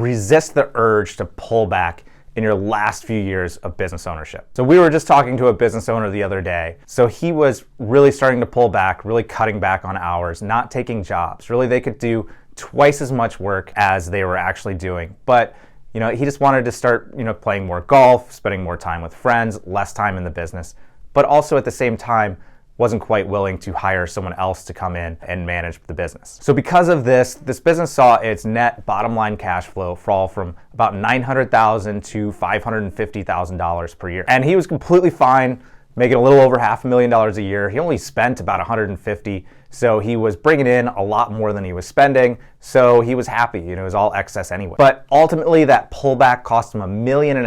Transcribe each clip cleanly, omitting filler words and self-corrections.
resist the urge to pull back in your last few years of business ownership. So we were just talking to a business owner the other day. So he was really starting to pull back, really cutting back on hours, not taking jobs. Really, they could do twice as much work as they were actually doing. But he just wanted to start, playing more golf, spending more time with friends, less time in the business, but also at the same time wasn't quite willing to hire someone else to come in and manage the business. So because of this business saw its net bottom line cash flow fall from about $900,000 to $550,000 per year. And he was completely fine making a little over $500,000 a year. He only spent about $150,000. So he was bringing in a lot more than he was spending. So he was happy, it was all excess anyway. But ultimately that pullback cost him $1.5 million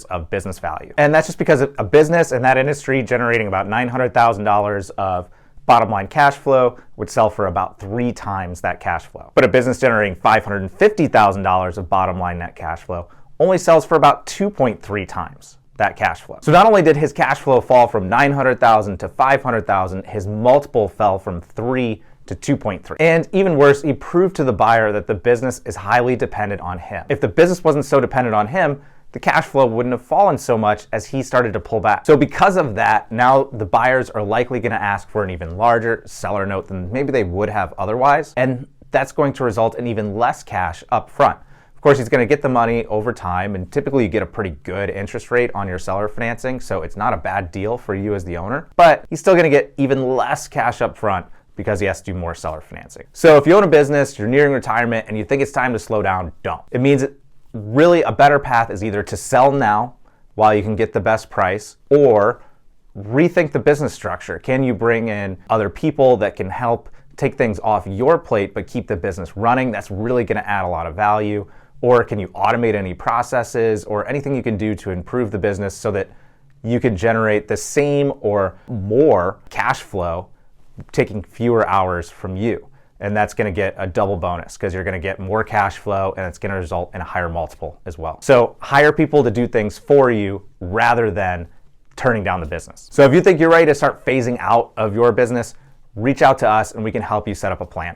of business value. And that's just because a business in that industry generating about $900,000 of bottom line cash flow would sell for about 3 times that cash flow. But a business generating $550,000 of bottom line net cash flow only sells for about 2.3 times that cash flow. So not only did his cash flow fall from $900,000 to $500,000, his multiple fell from 3 to 2.3. And even worse, he proved to the buyer that the business is highly dependent on him. If the business wasn't so dependent on him, the cash flow wouldn't have fallen so much as he started to pull back. So because of that, now the buyers are likely going to ask for an even larger seller note than maybe they would have otherwise. And that's going to result in even less cash up front. Of course, he's going to get the money over time, and typically you get a pretty good interest rate on your seller financing, so it's not a bad deal for you as the owner, but he's still going to get even less cash up front because he has to do more seller financing. So if you own a business, you're nearing retirement, and you think it's time to slow down, don't. It means that really a better path is either to sell now while you can get the best price, or rethink the business structure. Can you bring in other people that can help take things off your plate but keep the business running? That's really going to add a lot of value. Or can you automate any processes or anything you can do to improve the business so that you can generate the same or more cash flow taking fewer hours from you? And that's going to get a double bonus because you're going to get more cash flow and it's going to result in a higher multiple as well. So hire people to do things for you rather than turning down the business. So if you think you're ready to start phasing out of your business, reach out to us and we can help you set up a plan.